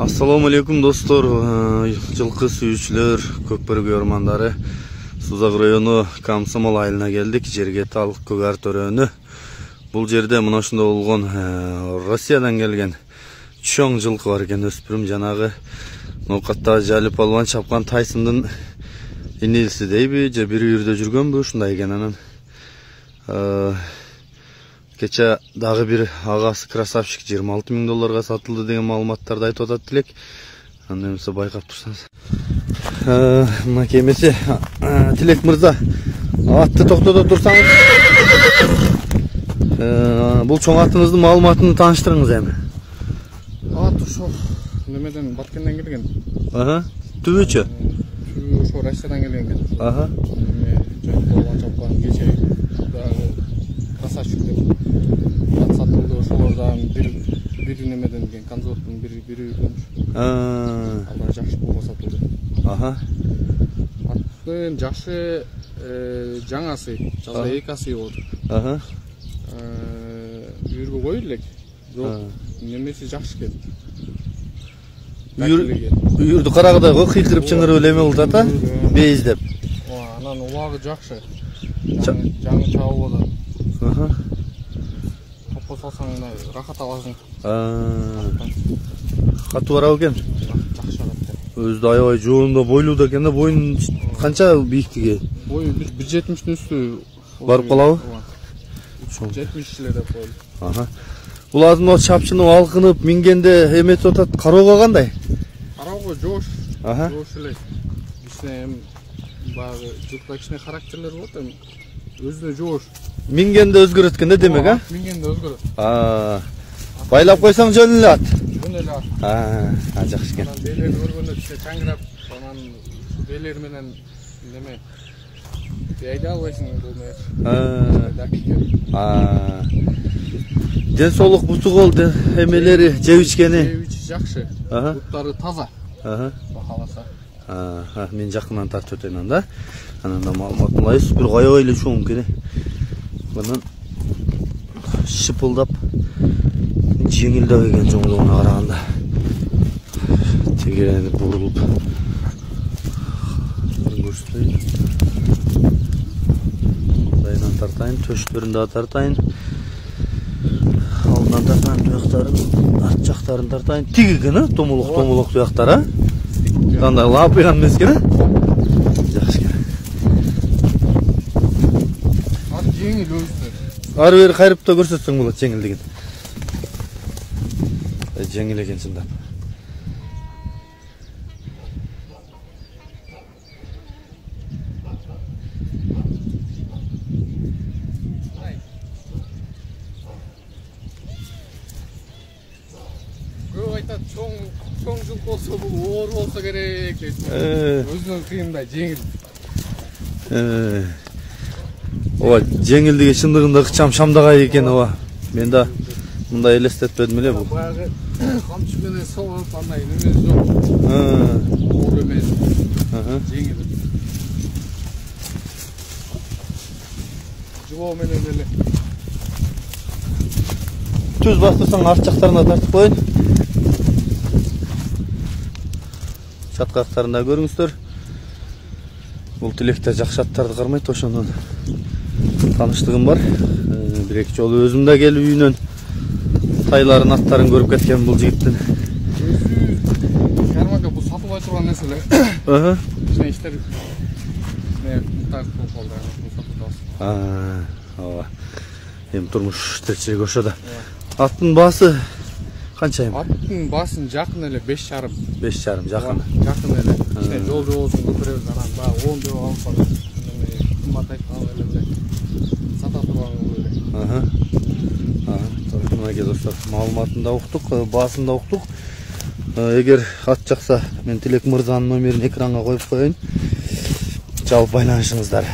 Assalamu alaikum dostlar, жылқы сүйүүчүлөр, Көкбөргө ормандары, Сузак району Комсомол айылына келдик, жерге тал Көгар төрөнү. Бул жерде мына ушундай болгон Россиядан келген чоң жылкы бар экен, өспүрүм жанагы ноокатта Жалип Албан чапкан Тайсындын инелиси дейби, же бир үйүрдө жүргөнбү, ушундай экен. Анан кече дагы бир агасы красавчик $26,000 сатылды деген маалыматтарды айтып атат Тилек. Аны эмсе байкап турсаңыз. Мына кемеси Тилек мырза, атты токтото турсаңыз. Бул чоң атыңыздын маалыматын тааныштырыңыз эми. Ат ошо немеден Баткенден келген. Түбүчү? Түбү ошо Россиядан келген экен. Жалип Албан чапкан кече дагы красавчик деп ат сатылды, ошолордан бир немеден келген, конзорттун бир үйүрдөн. Алар жакшы болго сатылды. Аттын жакшы жаңасы, жазда 2 асы болду. Үйүргө кой элек. Бирок немеси жакшы экен. Үйүрдү карагыдай го, кыйкырып чыңырып эле эме кылат а? Бейиздеп. Анан убагы жакшы. Жаңы чабып болот. Топко салсаң рахат аласың. Катуу барабы экен? Жакшы барат. Өзү аябай жоонда, бойлуу экен да, боюн канча бийиктиги? Бою 1.70 үстү барып калабы? 70 эле деп койлу. Булардын чапчыны алкынып мингенде эметип атат, кароого кандай? Кароого жоош. Жоош эле. Кичине баягы жылкы кичине характерлер болот эми. Өзүнө жоош. Мингенде өзгөрөт экен да демек, а? Мингенде өзгөрөт. Байлап койсоң жөн эле ат. Жөн эле ат. Жакшы экен. Белери көргөндө кичине чаңгырап, анан белер менен неме айда албайсың бул Ден соолук бутугол эмелери, жеп ичкени. Жеп ичи жакшы. Буттары таза. Бахаласа. Мен жакындан тартып өтөйүн анда. Анан да маалыматын алайбыз. Бир аябай эле чоң экен. Мындан шыпылдап жеңилдеп экен жоңдугуна караганда. Тегеренип бурулуп. Көрсөтөйүн. Дайынан тартайын, төштөрүн да тартайын. Алдынан тартайын, туяктарын, арт жактарын тартайын. Тиг экен, томулук туяктар, а? Кандай лапыган эмес экен, а? Жакшы экен. Ат жеңил өзүнө. Ары бери кайрып да көрсөтсөң болот жеңилдигин. Жеңил экен чындап. Чоң жылкы болсо бул оор болсо керек дейт. Өзүнөн кыйындай жеңил. Ооба, жеңилдиги чындыгында кычам шамдагай экен, ооба. Мен да мындай элестетпедим эле бул. Баягы камчы менен согуп андай немеси жок. Оор эмес. Жеңил. Жоо менен эле. Түз бастырсаң арт жактарына тартып коюн. Чаткактарында көрүңүздөр. Бул Тилекте жакшы аттарды кармайт, ошондон тааныштыгым бар. Бир-эки жолу өзүм да келип үйүнөн тайларын, аттарын көрүп кеткен бул жигиттин. Кармакка бул сатылбай турган нерсе эле. Кичине иштер муктаж болуп калды, ооба. Эми турмуш тиричилик ошодо. Аттын баасы канча эми? Аттын баасын жакын эле 5,5. 5,5 жакын. Жакын эле. Кичине жол болсун көтөрөбүз, анан баягы 10 деп алсак, кымбат айткан эле сата турган эле. Мына достор, маалыматын да уктук, баасын да уктук. Эгер ат жакса, мен Тилек мырзанын номерин экранга коюп коеюн. Жалпы байланышыңыздар.